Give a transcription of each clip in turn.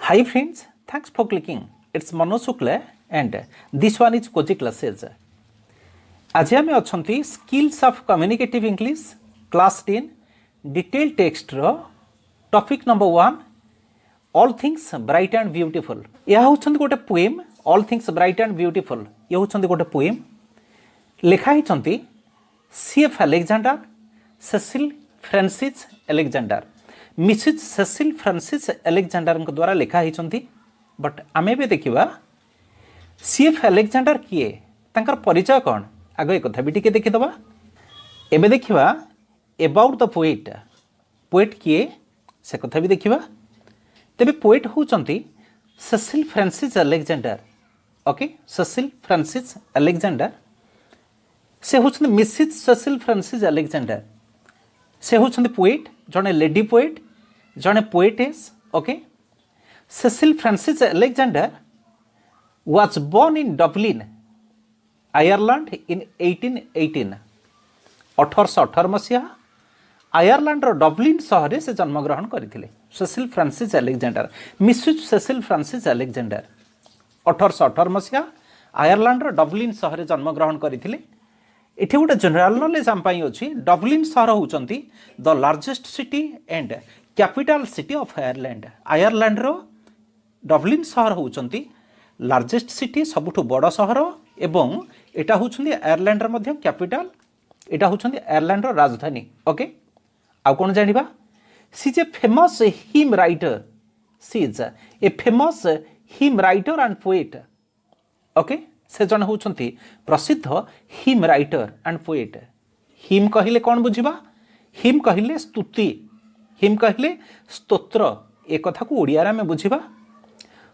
Hi friends, thanks for clicking. It's Manoj Shukla and this one is Cozy Classes. आज आम अच्छा skills of communicative English class 10 detail text रो topic number 1 all things bright and beautiful. यह होछन गोटे poem all things bright and beautiful. यह होछन गोटे पोएम लिखा ही CF Alexander Cecil Francis Alexander Mrs Cecil Francis Alexander द्वारा लिखा ही। बट आमे भी देखिबा सीएफ अलेक्जेंडर किए तांकर परिचय कौन आग एक कथा भी टिके देखिदबा। एबे देखिबा अबाउट द पोएट। पोएट किए से कथा भी देखिबा। तेबे पोएट होचंती Cecil Francis Alexander. Okay, Cecil Francis Alexander से होचंती मिसेस सेसिल फ्रांसिस अलेक्जेंडर। से होचंती पोएट, जने लेडी पोएट, जने poetess. Okay, Cecil Francis Alexander was born in Dublin, Ireland in 1818। 1818 मसीहा आयरलैंडर डब्लिन सहर से जन्मग्रहण करते Cecil Francis Alexander Mrs Cecil Francis Alexander. 1818 मसीहा आयरलैंडर डब्लिन सहर जन्मग्रहण करते। एठी गोटे जनरल नॉलेज आम अच्छी। डब्लिन सहर होचंती the largest city and capital city of Ireland. आयरलैंडर डब्लिन सहर होचंती लार्जेस्ट सिटी सबुठु बड़ सहर एवं एटा होचंदी आयरलैंडर मध्य कैपिटल। एटा होचंदी आयरलैंडर राजधानी। ओके, आ कोन जानिबा she is a famous hymn writer. She is a famous hymn writer and poet. Okay, से जन होचंती प्रसिद्ध hymn writer and poet. Hymn कहिले कोन बुझिबा? हिम कहिले स्तुति, हिम कहिले स्तोत्र। ए कथा को ओडिया रे में बुझिबा।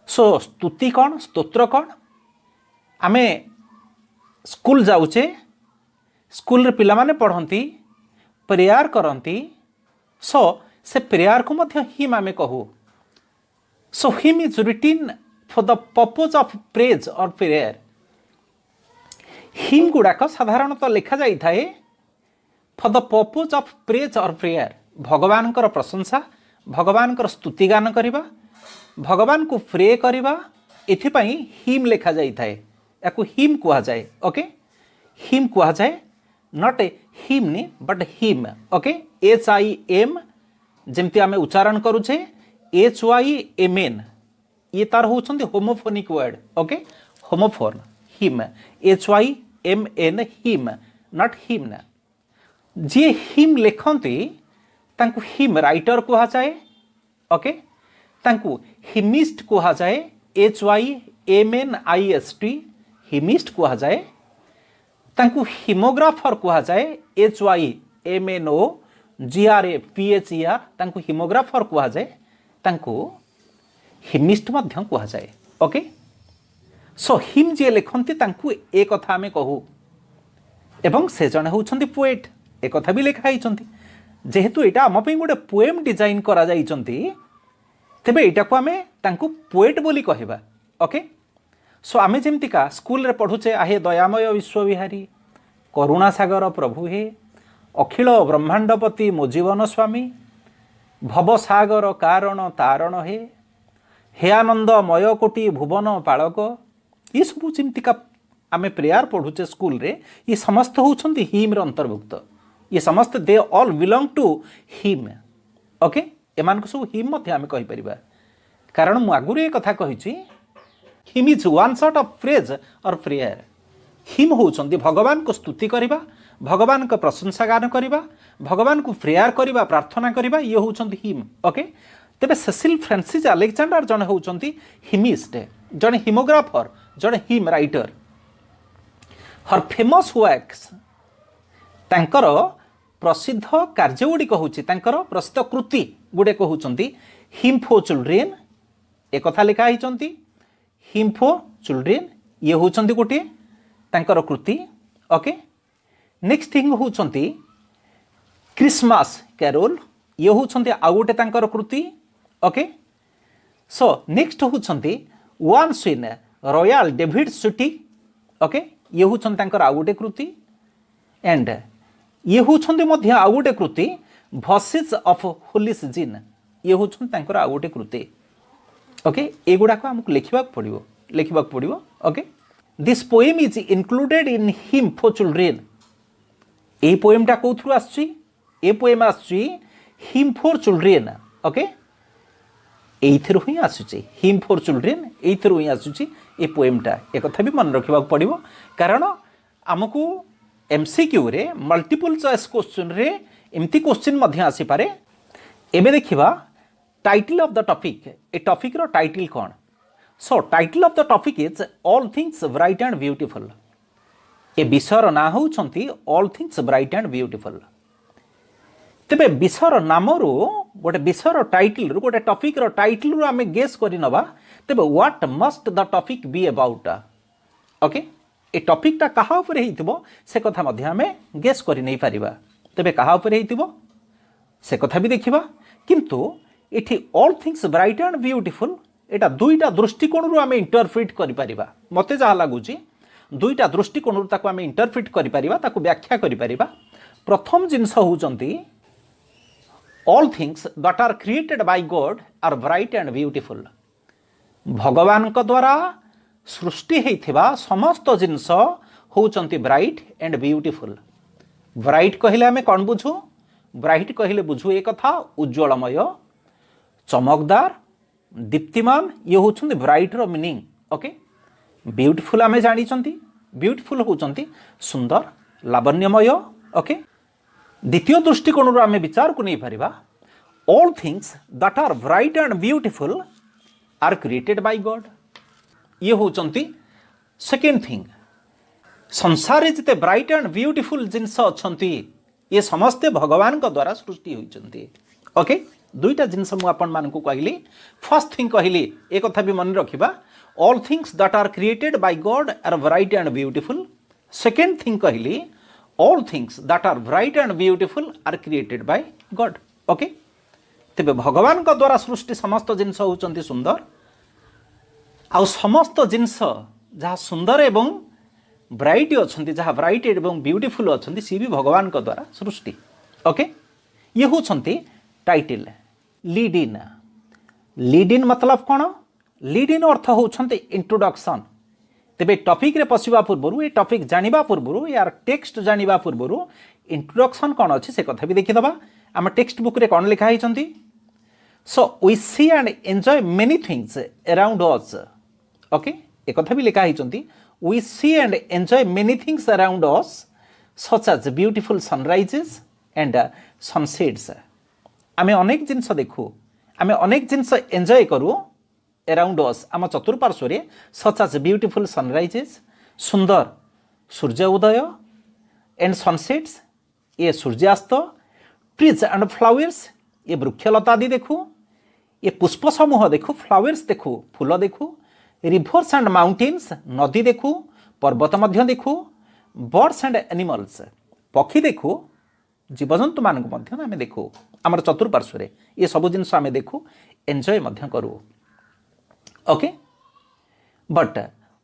सो स्तुति कौन, स्तोत्र कौन? आमे स्कूल जाऊचे, स्कूल रे पिला माने पढ़ंती, प्रेयर करंती। सो से प्रेयर को मध्य हिम आमे कहू। So hymn is written for the purpose of praise और प्रेयर। हिम गुड़ाक साधारणतः लिखा जाई थाए for the purpose of praise और प्रेयर। भगवान कर प्रशंसा, भगवान कर स्तुति गान करिबा, भगवान को प्रे करिबा, एथिपाई हिम लिखा जाई थाए। याकू हिम कुहा जाए। ओके, हिम कुहा जाए, not a hymn but hymn. Okay, HIM जेमती आमे उच्चारण करूछे HYMN। ये तार होचंदी homophonic word. Okay, homophone hymn HYMN hymn, not hymn. जे हिम लिखंती तांकू हिम राइटर कुहा जाए। ओके, तांकू हिमिस्ट कुहा जाए HYMNIST हिमिस्ट कुहा जाए। तांकू हिमोग्राफर कुहा जाए HYMNOGRAPHER तांकू हिमोग्राफर कुहा जाए। तांकू हिमिस्ट मध्य कुहा जाए। ओके, सो हिम जे लिखंती तांकू ए कथा आमे कहू। एवं से जने होउछंती पोएट। ए कथा भी लिखा हिचंती। जेहेतु एटा आम पे गोटे पोएम डिजाइन करा जाइचंती, तेबे एटा को आमे तांकू पोएट बोली कहबा। ओके, सो आमे जेमतिका स्कूल रे पढुचे आहे दयामय विश्वविहारी, करुणा सागर प्रभु हे, अखिल ब्रह्मांडपति मो जीवन स्वामी, भवसागर कारण तारण हे आनंदमय कोटि भुवन पालक। ये सब जेमतिका आमे प्रेयर पढुचे स्कूल रे, ये समस्त होउछंती हिम रे अंतर्भुक्त। ये समस्त they all belong to him. Okay, एमान को सब हिम मध्य आमे कहि परिबा। कारण मु आगुरु ए कथा कहिछि hymn is one sort of praise और प्रेयर। हिम होउछंती भगवान को स्तुति करिबा, भगवान को प्रशंसा गान करिबा, भगवान को प्रेयर करिबा, प्रार्थना करिबा। ये होउछंती हिम। ओके, तेबे सेसिल फ्रांसिस अलेक्जेंडर जने होउछंती हिमिस्ट, जने हिमोग्राफर, जने हिम राइटर। हर फेमस वर्क्स तांकर प्रसिद्ध कार्य गुड़ी कहूँ, तांकर प्रसिद्ध कृति गुड़े कहूँ हिम फॉर चिल्ड्रेन। एक कथा लिखा ही हिम फॉर चिल्ड्रेन। ये होउछंती गोटे तांकर कृति। ओके, नेक्स्ट थिंग होउछंती क्रिसमस कैरोल। ये होउछंती आउ गोटे तांकर कृति। ओके, सो नेक्स्ट होउछंती once in royal David city. Okay, ये होउछंती तांकर आउ गोटे कृति। एंड ये होउछंती मध्य आउ गोटे कृति भसेस ऑफ होली सीजन। ये होउछंती तांकर आउ गोटे कृति। ओके एगुड़ाक आमको लिखा पड़ो okay this poem is included in hymn for children ए पोएमटा कौन आसुची ए पोएम आसुची हिम फॉर चिल्ड्रेन ओके एइथिरु ही आसुची हिम फॉर चिल्ड्रेन एइथिरु ही आसुची ए पोएमटा ए कथा भी मन रखा पड़ो कारण आमको एमसीक्यू रे मल्टीपल चॉइस क्वेश्चन रे एमती क्वेश्चन मध्य आसी पारे एबे देखिबा टाइटल ऑफ द टॉपिक ए टॉपिक रो टाइटल कौन so title of the topic is all things bright and beautiful ए विषयर ना होउछंती all things bright and beautiful तेबे विषयर नामरू गोटे विषयर टाइटल रु गोटे टॉपिक रो टाइटल रु आमे गेस करि नबा तेबे what must the topic be about okay ए टॉपिकटा कहा ऊपर हेतिबो से कथा मध्ये आमे गेस करि नै परिबा तेबे कहा ऊपर हेतिबो से कथा भी देखिबा किंतु एठी all things bright and beautiful एटा दुईटा दृष्टिकोण रु आमे इंटरप्रेट करि परिबा मते जहा लागुची दुईटा दृष्टिकोण रु ताको आमे इंटरप्रेट करि परिबा ताको व्याख्या करि परिबा प्रथम जिंस होउचंती all things that are created by God are bright and beautiful भगवान को द्वारा सृष्टि होइथिबा समस्त जिंस होउचंती ब्राइट एंड ब्यूटीफुल ब्राइट कहिले आमे कोन बुझू ब्राइट कहिले बुझू एक कथा उज्जवलमय चमकदार दीप्तिमान ये होउचंती ब्राइट रो मीनिंग ओके ब्यूटीफुल आमे जानी चंती ब्यूटीफुल होउचंती सुंदर लावण्यमय ओके द्वितीय दृष्टिकोण आमे विचार को नहीं पारिबा all things that are bright and beautiful are created by God ये होउचंती सेकेंड थिंग संसार जिते ब्राइट एंड ब्यूटीफुल जिनस अछंती ये समस्ते भगवान को द्वारा सृष्टि होइचंती ओके दुईटा जिनस मु आपन मान को कहली फर्स्ट थिंग कहली एक कथा भी मन रखिबा all things that are created by God are bright and beautiful second thing कहली all things that are bright and beautiful are created by God okay तेबे भगवान को द्वारा सृष्टि समस्त जिनस होउचंती सुंदर आ समस्त जिनस जहाँ सुंदर एवं ब्राइट अच्छी जहाँ ब्राइट एवं ब्यूटीफुल अच्छी सी भी भगवान को द्वारा सृष्टि ओके ये होती टाइटल लीड इन मतलब कौन लीड इन अर्थ होती इंट्रोडक्शन तेबे टॉपिक रे पशिबा पूर्व ये टॉपिक जानिबा पूर्व यार टेक्स्ट जानिबा पूर्व इंट्रोडक्शन कौन अच्छी से कथा भी देखिदबा आम टेक्स्ट बुक रे कौन लिखा होती so we see and enjoy many things around us okay एक कथा भी लिखा होती we see and enjoy many things around us such as beautiful sunrises and sunsets आमे अनेक जिनस देखू आमे अनेक जिनस एंजॉय करू अराउंड अस आम चतुर्पार्श्व रे सच एज ब्यूटीफुल सनराइजेस सुंदर सूर्य उदय एंड सनसेट्स ये सूर्यास्त ट्रीज एंड फ्लावर्स ये वृक्षलता आदि देखू ये पुष्प समूह देखू फ्लावर्स देखू फूल देखू रिभर्स एंड माउंटेन्स नदी देखू पर्वत मध्य देखू बर्ड्स एंड एनिमल्स पक्षी देखू जीवजंतु मान आम देखू आम चतुर्पार्श्व रे ये सब जिनस आम देखू एंजॉय मध्य करू okay but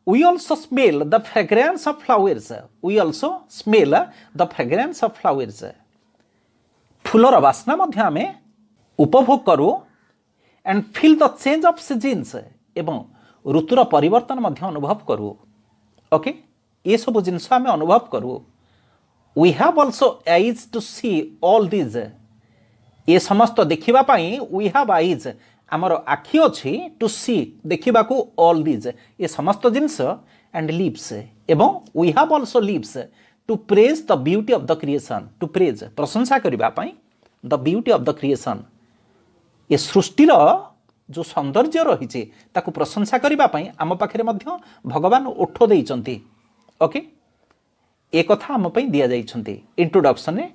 we also smell the fragrance of flowers we also smell the fragrance of flowers फूलर बास्ना मध्य आम उपभोग करू and feel the change of seasons एवं ऋतुर परिवर्तन मध्य अनुभव करू ओके ये सब जिनस आम अनुभव करू we have also eyes to see all these ये समस्त देखिबा पाई वी हैव आईज आमर आखि अच्छी टू सी देखा ऑल दिज ये समस्त जिनस एंड लिप्स एवं we have also lips to praise the beauty of the creation to praise प्रशंसा करने the beauty of the creation ये सृष्टिर जो सौंदर्य रही ताकू प्रशंसा करने आम पाखे भगवान ओठ देइचंती ओके एक कथा आम दि जाइछंती इंट्रोडक्शन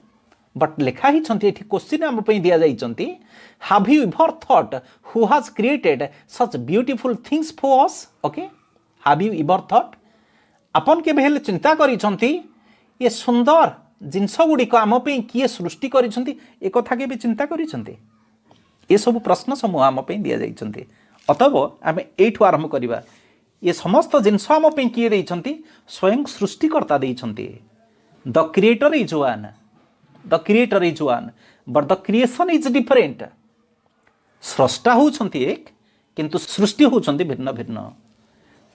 बट लिखा ही क्वेश्चन आम दि जाइछंती have you ever thought who has created such beautiful things for us okay have you ever thought आपन के हेले चिंता करिसंती ये सुंदर जिनस गुड़िक आम किए सृष्टि करिसंती एक कथा के भी चिंता करिसंती ये सब प्रश्न समूह आम दि जाइछंती अतएव आम एठू आरंभ करवा ये समस्त जिनस आम किए देइछंती स्वयं सृष्टिकर्ता देइछंती the creator is one but the creation is different स्रष्टा होउछंती एक किंतु सृष्टि होउछंती भिन्न भिन्न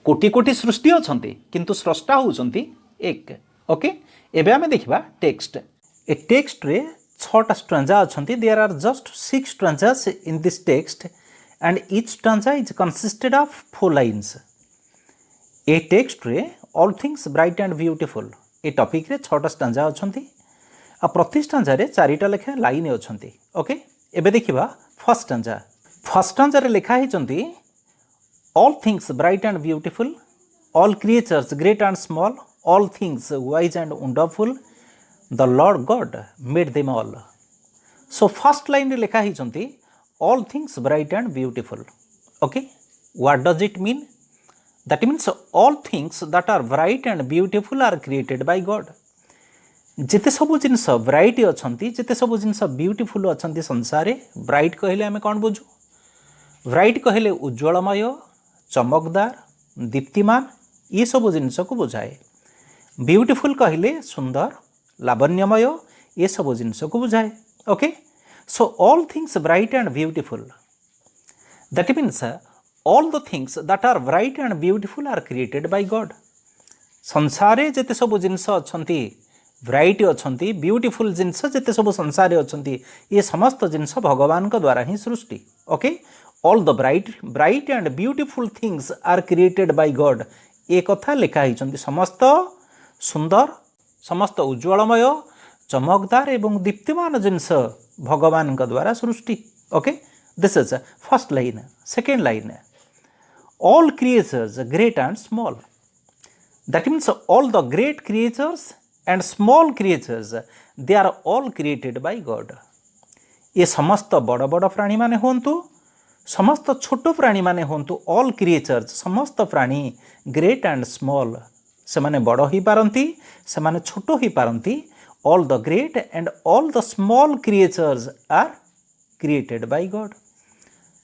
कोटि कोटि सृष्टि अछंती किंतु स्रष्टा होउछंती एक ओके एबे आमे देखिबा टेक्स्ट ए टेक्स्ट रे 6टा स्ट्रांजा अछंती there are just 6 stanzas in this text and each stanza is consisted of 4 lines ए टेक्स्ट रे all things bright and beautiful ए टॉपिक रे 6टा स्ट्रांजा अछंती आ प्रति स्ट्रांजा रे 4टा लेखा लाइन अछंती ओके एबे देखिबा फर्स्ट स्ट्रांजा रे लेखा हिचंती all things bright and beautiful, all creatures great and small, all things wise and wonderful, the Lord God made them all. So first line रे लेखा हिचंती all things bright and beautiful. Okay, what does it mean? That means all things that are bright and beautiful are created by God. जिते सब जिनस bright अछंती जिते सब जिनस beautiful अछंती संसार bright कहले आमे कोन बुझू ब्राइट कहले उज्जवलमय चमकदार दीप्तिमान ये सब जिनस को बुझाए ब्यूटीफुल कहले सुंदर लावण्यमय ये सब जिनस को बुझाए okay so all things bright and beautiful that means all the things that are bright and beautiful are created by God संसारे जेते सब जिनस अछंती ब्राइट अछंती ब्यूटीफुल जिनस जेते सब संसारे अछंती ये समस्त जिनस भगवान का द्वारा ही सृष्टि okay all the bright and beautiful things are created by God ए कथा लिखा हिचंती समस्त सुंदर समस्त उज्जवलमय चमकदार एवं दीप्तिमान जिनस भगवान का द्वारा सृष्टि okay this is first line second line all creatures great and small that means all the great creatures and small creatures they are all created by God ये समस्त बड़ बड़ प्राणी माने होंतु समस्त छोट प्राणी माने होंतु ऑल क्रिएचर्स समस्त प्राणी ग्रेट एंड स्मॉल से माने बड़ ही पारंती से माने छोट ही पारंती all the great and all the small creatures are created by God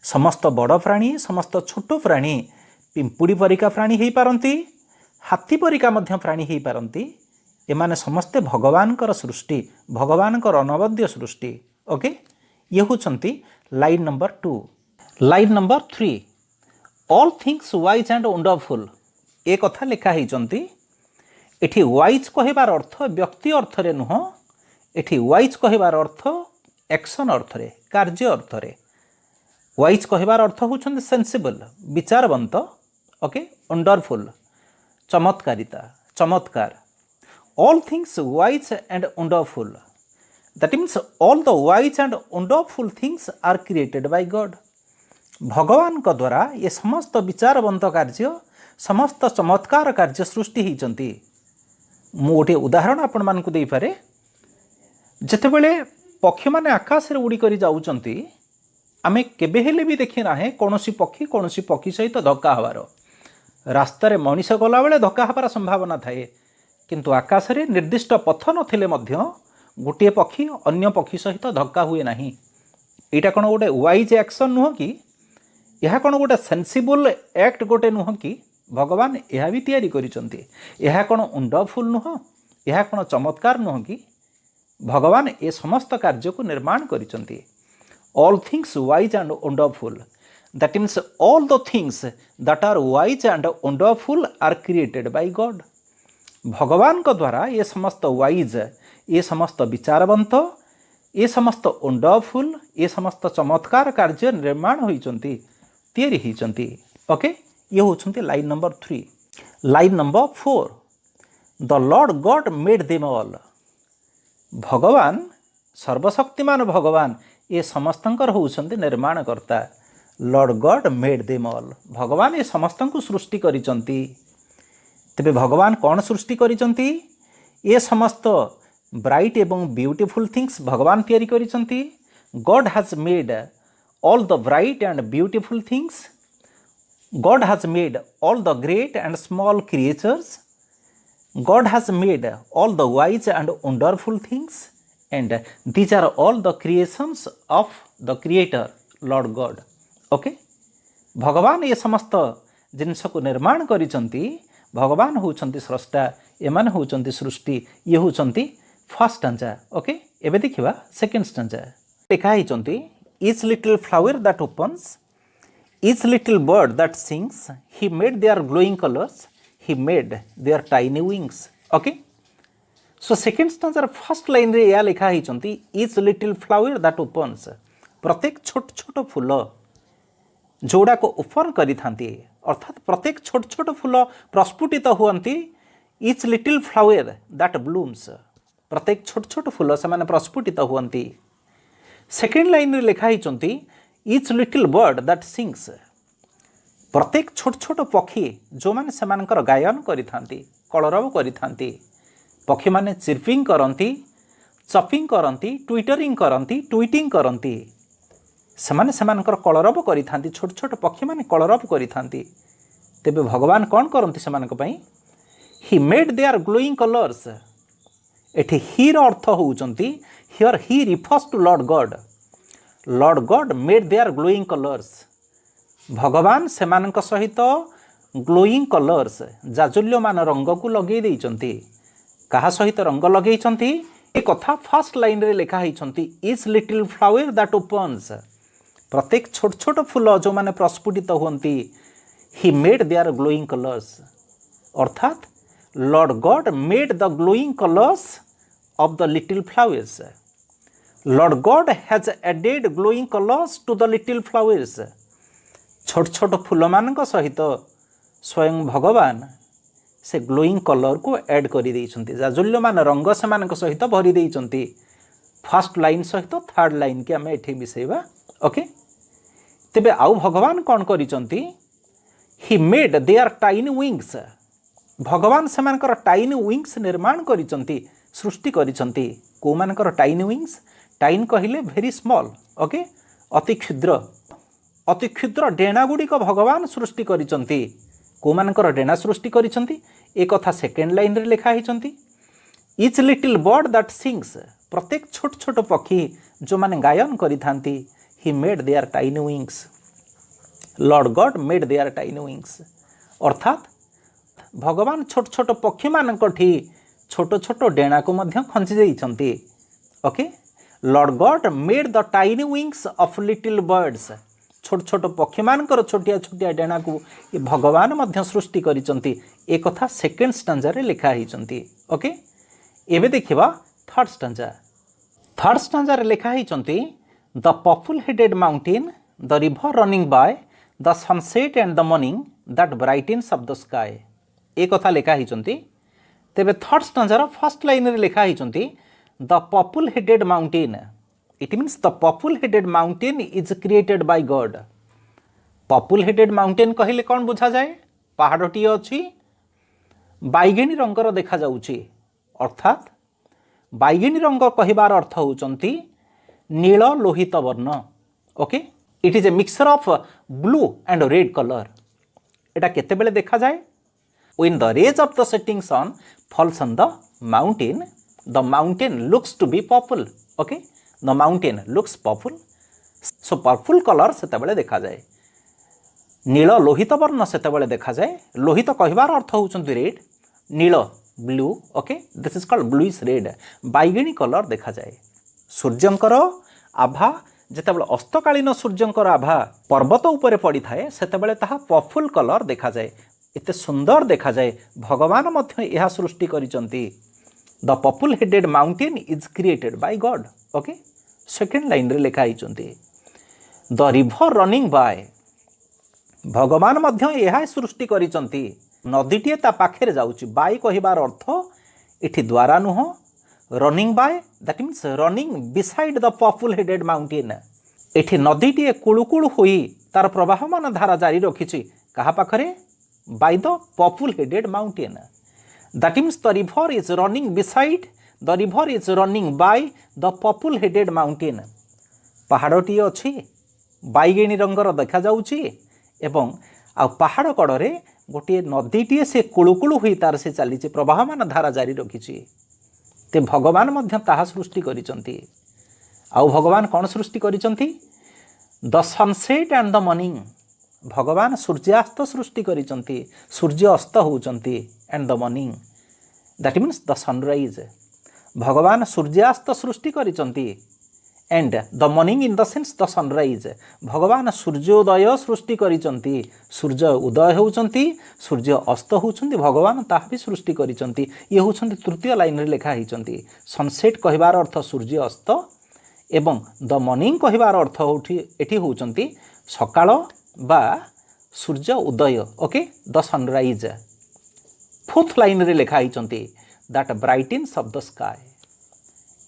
समस्त बड़ प्राणी समस्त छोट प्राणी पिंपुड़ी परिका प्राणी ही पारंती हाथी परिका मध्य प्राणी ही पारंती एमाने समस्ते भगवानकर सृष्टि भगवानकर अनवद्य सृष्टि ओके ये होचंती line number 2 line number 3 all things wise and wonderful ए कथा लिखा हिचंती एठी वाइज कहबार अर्थ व्यक्ति अर्थ रे नुह एठी वाइज कहबार अर्थ एक्शन अर्थ रे कार्य अर्थ रे वाइज कहबार अर्थ होचंती सेंसिबल विचारवंत ओके वंडरफुल चमत्कारिता चमत्कार all things wise and wonderful that means all the wise and wonderful things are created by God भगवान का द्वारा ये समस्त विचारवंत कार्य समस्त चमत्कार कार्य सृष्टि होती मु गोटे उदाहरण आपण मानक दे पारे जेतेबेले पक्षी माने आकाश रे उड़ी करी जाउचंती आमे केबे हेले भी देखि नाहे कोनोसी पक्षी सहित धक्का हवार रास्ता रे मनीष गला बेले धक्का हबार संभावना थाए किंतु आकाश रे निर्दिष्ट पथ नथिले मध्य गोटे पक्षी अन्य पक्षी सहित धक्का हुए नाही एटा कोन गोटे वाइज एक्शन नुह कि यह कौन गोटे सेंसिबल एक्ट गोटे नुह कि भगवान यह भी तैयारी करिसंती यह कौन वंडरफुल नुह यह कौन चमत्कार नुह कि भगवान ए समस्त कार्य को निर्माण करिसंती all things wise and wonderful that means all the things that are wise and wonderful are created by God भगवान को द्वारा ये समस्त वाइज ये समस्त विचारवंत ये समस्त वंडरफुल ये समस्त चमत्कार कार्य निर्माण होइचंती तैयारी होइचंती ओके ये होचंती line number 3 line number 4 the Lord God made them all भगवान सर्वशक्तिमान भगवान ये समस्तंकर होचंती निर्माणकर्ता Lord God made them all भगवान ये समस्तंकु सृष्टि करिचंती तेबे भगवान कौन सृष्टि करिचंती ये समस्त ब्राइट एवं ब्यूटीफुल थिंग्स भगवान तैयारी करिचंती God has made all the bright and beautiful things God has made all the great and small creatures God has made all the wise and wonderful things and these are all the creations of the creator Lord God okay भगवान ये समस्त जिनस को निर्माण करिचंती भगवान होचंती स्रष्टा एमान होचंती सृष्टि ये होचंती first stanza okay एबे देखिबा सेकंड स्टांजा लिखा हिचंती each little flower that opens each little bird that sings, he made their glowing colors, he made their tiny wings. Okay, so second stanza first line रे या लिखा ही चंती each little flower that opens, प्रत्येक छोट छोट फूल जोड़ा को open करी थांती, अर्थात प्रत्येक छोट छोट फूल प्रस्फुटित हुअंती, each little flower that blooms, प्रत्येक छोट छोट फूल से माने प्रस्फुटित हुअंती. सेकेंड लाइन रे लिखा ही चंती each little bird that sings, प्रत्येक छोट छोट पक्षी जो माने सेमानकर गायन करि थांती, कलरव करि थांती. पक्षी माने चिर्पिंग करंती, चपिंग करंती, ट्विटरिंग करंती, ट्वीटिंग करंती. सेमाने सेमानकर कलरव करि थांती, छोट छोट पक्षी माने कलरव करि थांती. तेबे भगवान कोन करंती सेमानक पई? He made their glowing colours. एठी ही रो अर्थ होउचंती, here he refers to Lord God. Lord God made their glowing colours. भगवान सेमानक सहित ग्लोइंग कलर्स जाजुल्यमान रंग को लगे देइचंती. कहा सहित रंग लगेइचंती ए कथा फर्स्ट लाइन रे लिखा हिचंती each little flower that opens. प्रत्येक छोट छोट फूल जो माने प्रस्फुटित हुअंती, he made their glowing colours. अर्थात Lord God made the glowing colours of the little flowers. Lord God has added glowing colours to the little flowers. छोट छोट फूल मान सहित स्वयं भगवान से ग्लोइंग कलर को ऐड कर जाजुल्यमान रंग से सहित भरी देइचंती. फर्स्ट लाइन सहित थर्ड लाइन की आम एठी मिसेबा. ओके, तेबे आउ भगवान कौन करिचंती? He made their tiny wings. भगवान सेमानकर टाइनी विंग्स निर्माण करिचंती, सृष्टि करिचंती. को मानकर टाइनी विंग्स? टाइन कहिले भेरी स्मॉल. ओके, अति क्षुद्र, अति क्षुद्र डेणा गुड़िक भगवान सृष्टि करिचंती. को मानकर डेणा सृष्टि करिचंती ए कथा सेकेंड लाइन रे लिखा हिचंती. Each little bird that sings, प्रत्येक छोट छोट पक्षी जो माने गायन करि थांती, he made their tiny wings. Lord God made their tiny wings. अर्थात भगवान छोट छोट पक्षी मानकठी छोट छोट डेणा को मध्य खंची देइचंती. Okay, Lord God made the tiny wings of little birds. छोट छोट पक्षी मानकर छोटिया छोटिया डेणा को ये भगवान मध्य सृष्टि करिचंती. ए कथा सेकेंड स्टांजा रे लिखा हिचंती. ओके, एबे देखिबा थर्ड स्टांजा. थर्ड स्टांजा रे लिखा हिचंती the purple headed mountain, the river running by, the sunset and the morning that brightens up the sky. ए कथा लिखा हिचंती. तेबे थर्ड स्टांजा रो फर्स्ट लाइन रे लिखा हिचंती the purple headed mountain. It means the purple headed mountain is created by God. Purple headed mountain कहले कौन बुझा जाए? पहाड़टी अच्छी बैगेणी रंगर देखा जाउची. अर्थात बैगेणी रंग कहिबार अर्थ होउचंती नील लोहित वर्ण. Okay, it is a mixture of blue and red colour. एटा केतेबेले देखा जाए? When the rays of the setting sun falls on the mountain looks to be purple. Okay, the mountain looks purple. So purple color सेतेबेले देखा जाए. नील लोहित वर्ण सेतेबेले देखा जाए. लोहित कहिबार अर्थ होउचंती रेड, नील blue. Okay, this is called bluish red. बैगेणी कलर देखा जाए. सूर्यंकर आभा जेतेबेले अस्तकालीन सूर्यंकर आभा पर्वत उपरे पड़ी थाए सेतेबेले ताहा पर्पल कलर देखा जाए. एते सुंदर देखा जाए. भगवान मध्य यह सृष्टि करिचंती. The purple headed mountain is created by God. Okay, second line रे लिखा हिचंती द रिवर रनिंग बाय. भगवान मध्य यह सृष्टि करिचंती. नदीटीए ता पाखे जाउची. बाय कहिबार अर्थ इठी द्वारा नुह, running by that means running beside the purple headed mountain. एठी नदीटीए कुळुकुळ होई तार प्रवाहमान धारा जारी रखिछि. कहा पाखरे? By the purple headed mountain. That means the river is running beside, the river is running by the purple headed mountain. पहाड़टी अच्छी बैगेणी रंगर देखा जाउची एवं आ पहाड़ कड़े गोटे नदीटीए से कुळुकुळु होई तार से चली प्रवाहमान धारा जारी रखिछि. ते भगवान मध्य ताहा सृष्टि करिचंती. आउ भगवान कौन सृष्टि करिचंती? The sunset and the morning. भगवान सूर्यास्त सृष्टि करिचंती. सूर्य अस्त होउचंती and the morning that means the sunrise. भगवान सूर्यास्त सृष्टि करिचंती and the morning in the sense the sunrise भगवान सूर्योदय सृष्टि करिसंती सूर्य उदय होउचंती सूर्य अस्त होउचंती भगवान ताहा भी सृष्टि करिसंती ये होउचंती तृतीय लाइन रे लिखा हिचंती सनसेट कहिबार अर्थ सूर्य अस्त एवं द मॉर्निंग कहिबार अर्थ एठी होउचंती सकाळ बा सूर्य उदय okay the sunrise fourth line रे लिखा हिचंती that brightens up the sky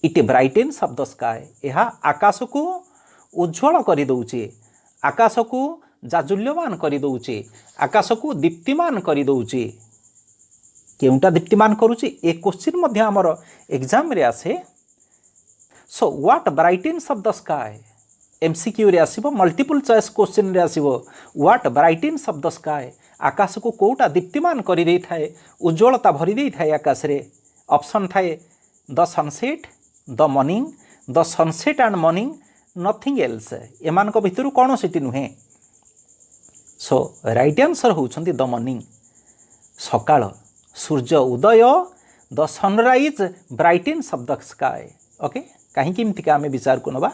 it brightens up the sky यह आकाश को उज्ज्वल कर दौचे आकाश को जाजुल्यमान कर दौचे आकाश को दीप्तिमान कर दौचे केउटा दीप्तिमान करुचे ए क्वेश्चन मध्य हमर एग्जाम रे आसे so what brightens up the sky MCQ रे आसीबो मल्टीपल चॉइस क्वेश्चन रे आसीबो what brightens up the sky आकाश को कोटा दीप्तिमान कर दे थाए उज्ज्वलता भरी दे थाए आकाश रे ऑप्शन थाए the sunset the morning the sunset and morning nothing else एमान को भितर कौन सीटी नुहे सो राइट आंसर होउछंती द मॉर्निंग सकाळ सूर्य उदय the sunrise brightens up the sky okay कहीं केमती का आमे विचार को नबा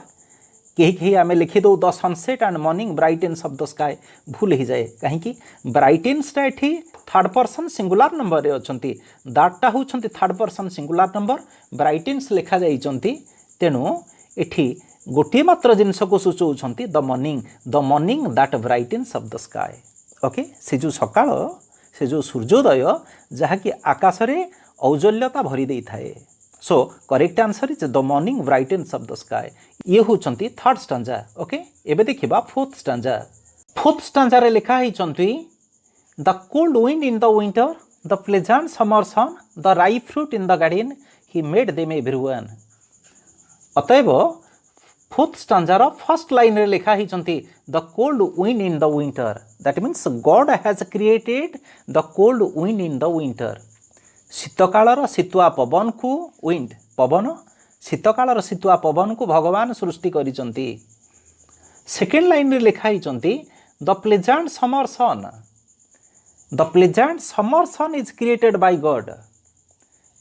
कहीं आमे लिखि दो the sunset and morning brightens up the sky भूल ही जाए कहीं ब्राइटन्स टा एठी थर्ड पर्सन सिंगुलर नंबर रे अछंती दैटटा होउछंती third person singular number brightens लिखा जाइछंती तेनु एठी गोटे मात्र जिनस को सूचौछंती the morning that brightens up the sky okay से जो सकाळ से जो सूर्योदय जहा कि आकाश रे औज्ज्वल्यता भरी देई थाए so correct answer is the morning brightens up the sky ये होउछंती थर्ड स्टांजा ओके एबे देखिबा फोर्थ स्टांजा रे लिखा हिचंती the cold wind in the winter the pleasant summer sun the ripe fruit in the garden he made them every one अतएव fourth स्टांजार first line रे लिखा हिचंती the cold wind in the winter that means God has created the cold wind in the winter शीतकालर शीतुआ पवन को wind पवन शीतकालर शीतुआ पवन को भगवान सृष्टि करिसंती सेकेंड लाइन रे लिखा हिचंती the pleasant summer sun is created by God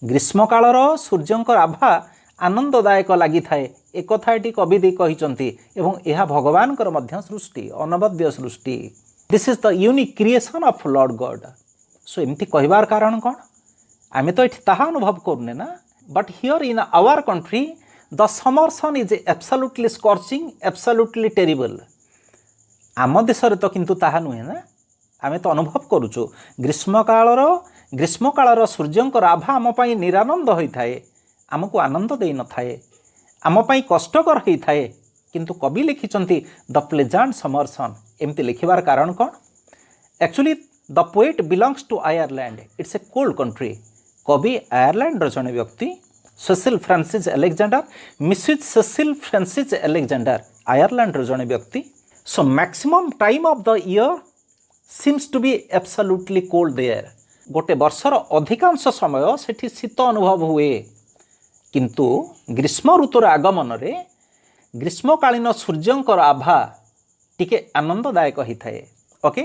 ग्रीष्मकालर सूर्यंकर आभा आनंददायक लगी थाए एक कथाटी कवि कहिचंती एवं यह भगवानकर मध्य सृष्टि अनवद्य सृष्टि this is the unique creation of Lord God so एमती कहबार कारण कौन आमे तो एठी ताहा अनुभव करने ना but here in our country the summer sun is absolutely scorching absolutely terrible आम देश तो किंतु ताहा नुहे ना आमे तो अनुभव करूचु ग्रीष्मकालर सूर्यंकर आभा आम पई निरानंद होइथाए आमको आनंद देई न थाए आम पई कष्टकर होइथाए किंतु कवि लिखिचंती द प्लेजेंट समर सन एमती लिखिबार कारण कोन actually the poet belongs to Ireland it's a cold country कवि आयरलैंड जड़े व्यक्ति Cecil Francis Alexander Mrs Cecil Francis Alexander Ireland जड़े व्यक्ति so maximum time of the year seems to be absolutely cold there गोटे वर्षर अधिकांश समय सेठी शीत अनुभव हुए किंतु ग्रीष्म ऋतुर आगमन रे ग्रीष्मकालीन सूर्यंकर आभा टिके आनंददायक होता है okay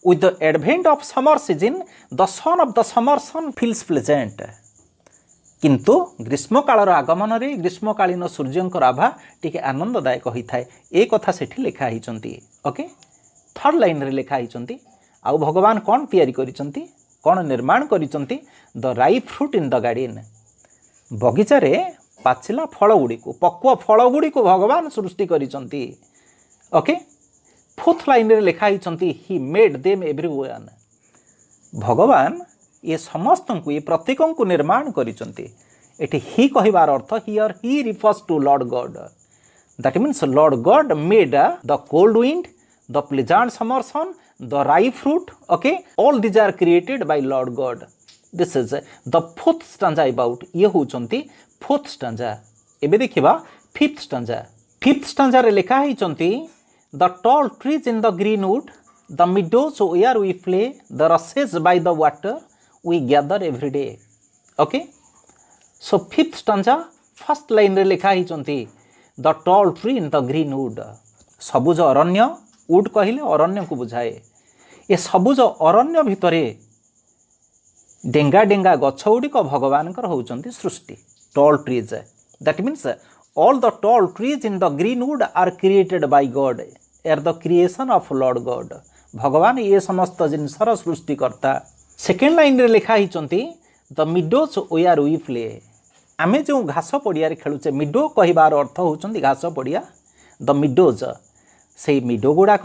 with the advent of summer season the son of the summer sun feels pleasant किंतु ग्रीष्मकालर आगमन रे ग्रीष्मकालीन सूर्यंकर आभा टिके आनंददायक होता है ए कथा सेठी लिखा हिचंती ओके थर्ड लाइन रे लिखा हिचंती आउ भगवान कौन तैयारी करिसंती कौन निर्माण करिसंती the ripe fruit in the garden बगीचा रे पाचिला फल गुडी को पक्व फल गुडी को भगवान सृष्टि करिसंती ओके फोर्थ लाइन रे लिखा हिचंती ही मेड देम एवरीवन भगवान ये समस्त को ये प्रत्येक को निर्माण करिसंती एठी ही कहिबार अर्थ here he refers to Lord God that means Lord God made the cold wind the pleasant summer sun the ripe fruit okay all these are created by Lord God this is the fourth stanza about ये होचंती fourth stanza एबे देखिबा fifth stanza रे लिखा हिचंती the tall trees in the greenwood the meadows where we play the rushes by the water we gather every day okay so fifth stanza first line रे लिखा हिचंती the tall tree in the greenwood सबुज अरण्य wood कहिले अरण्य को बुझाए ये सबुज अरण्य भितरे डेंगा डेंगा गछ गुड़िक भगवान होउचंती सृष्टि tall trees that means all the tall trees in the greenwood are created by God, are the creation of Lord God. भगवान ये समस्त जिनसर सृष्टिकर्ता. सेकेंड लाइन रे लिखा ही the meadows where we play. आमे जो घास पड़िया खेलुचे, मिडो कहबार अर्थ होउछंती घास पड़िया. द मिडोज से मिडो गुड़ाक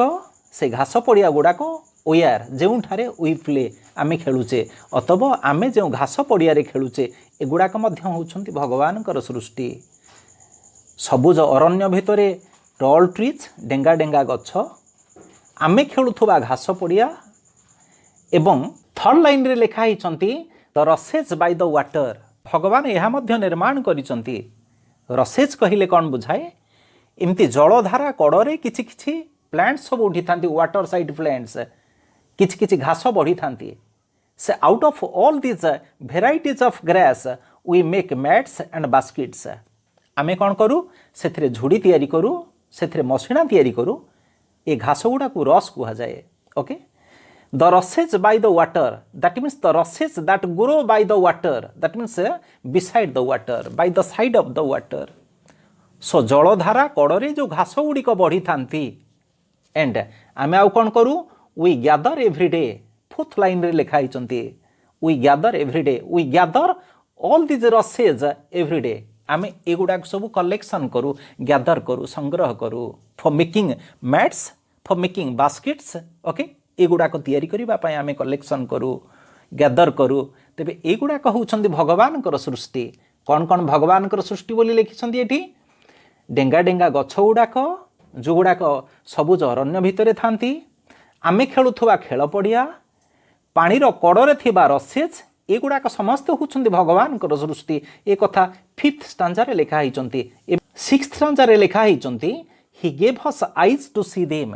से घास पड़िया गुड़ाक वेयर जोठारे वी प्ले आमे खेलुचे, अथवा आमे जो घास पड़िया खेलुचे एगुड़ाक मध्य होउछंती भगवानकर सृष्टि. सबुज अरण्य भितरे टॉल ट्रीज डेंगा डेंगा गछ, आमे खेलुथुबा घास पड़िया. एवं थर्ड लाइन रे लिखा ही the rushes by the water. भगवान यह मध्य निर्माण करिसंती. रसेज कहिले कौन बुझाए? एमती जलधारा कड़े किछि किछि प्लांट्स सब उठी थांती, वाटर साइड प्लांट्स किछि किछि घास बढ़ी थांती. से out of all this varieties of grass we make mats and baskets. आमे कौन करूँ से झुड़ी तैयारी करूँ, से मसिणा तैयारी करूँ. ये घास गुड़ा को रस कह जाए. Okay, the rushes by the water, that means the rushes that grow by the water, that means beside the water, by the side of the water. So जलधारा कड़े जो घास गुड़िक बढ़ी थांती. एंड आमे आउ कौन करूँ? We gather every day. Fourth line रे लिखा ही we gather every day, we gather all these rushes every day. आमे एगुड़ा सब कलेक्शन करूँ, गैदर करूँ, संग्रह करूँ for making mats, for making baskets. Okay, एगुड़ाक तैयारी करने आमे कलेक्शन करूँ, गैदर करूँ. तेबे एगुड़ाक होउछंती भगवानकर सृष्टि. कौन कौन भगवानकर सृष्टि बोली लिखिछंती एठी? डेंगा डेंगा गछ गुड़ाक जो गुड़ाक सबुज अरण्य भितरे थांती, आमे खेलुथुबा खेल पड़िया, पानीर कड़े थिबा रसेज, एगुड़ाक समस्त होउछंती भगवानकर सृष्टि. ए कथा फिफ्थ स्टांजा लिखा ही. सिक्स्थ स्टांजा लिखा ही he gave us eyes to see them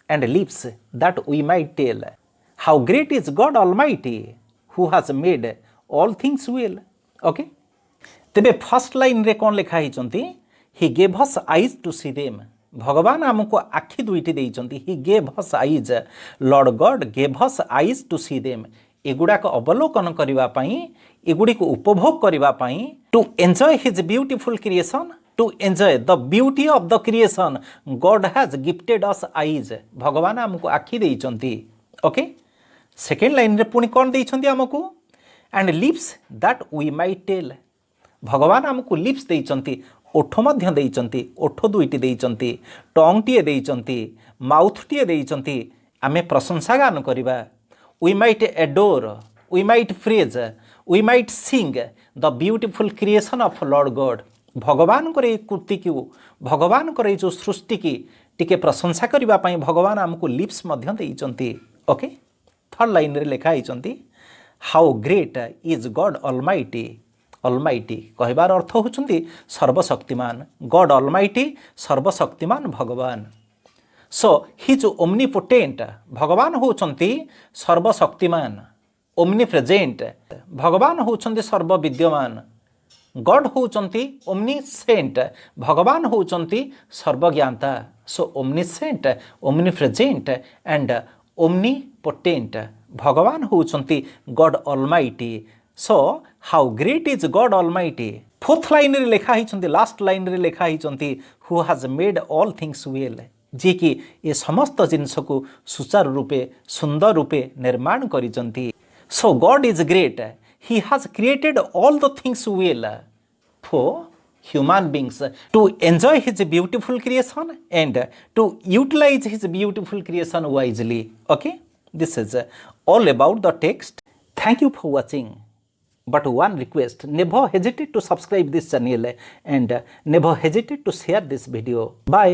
and lips that we might tell how great is God Almighty who has made all things well. Okay, तेबे फर्स्ट लाइन रे कौन लिखा ही? he gave us eyes to see them. भगवान आमको आखि दुईटी देइचंती. he gave us eyes, Lord God gave us eyes to see them. एगुड़ाक अवलोकन करबा पई, एगुड़ी को उपभोग करबा पई, to enjoy his beautiful creation, to enjoy the beauty of the creation, God has gifted us eyes. भगवान आमको आखि देइचंती. ओके, सेकेंड लाइन रे पुणी कौन देइचंती आमको? and lips that we might tell. भगवान आमको लिप्स देइचंती, ओठ मध्य देइचंती, ओठ दुईटी देइचंती, टंग टीए देइचंती, माउथ टीए देइचंती. आमे प्रशंसा गान करिबा. we might adore, we might praise, we might sing the beautiful creation of Lord God. भगवान को कृति को, भगवान को जो सृष्टि की टिके प्रशंसा करबा पई भगवान आमको लिप्स मध्य देइचंती. ओके, थर्ड लाइन रे लिखा हिचंती how great is God almighty. Almighty कहबार अर्थ होउछंती सर्वशक्तिमान. गॉड ऑलमाइटी सर्वशक्तिमान भगवान. सो ही जो ओमनीपोटेंट, भगवान होउछंती सर्वशक्तिमान. ओमनीप्रेजेंट, भगवान होउछंती सर्वविद्यमान. गॉड होउचंती ओमनीसेंट, भगवान होउचंती सर्वज्ञाता. So omniscient, omnipresent and omnipotent, भगवान होउचंती God almighty. So how great is God almighty. Fourth line रे लिखा हिचंती, लास्ट लाइन रे लिखा हिचंती who has made all things well. जी कि ये समस्त जिनस को सुचारू रूपे सुंदर रूपे निर्माण करिचंती. So God is great. He has created all the things well for human beings to enjoy his beautiful creation and to utilize his beautiful creation wisely. Okay, this is all about the text. Thank you for watching. But one request, never hesitate to subscribe this channel and never hesitate to share this video. Bye.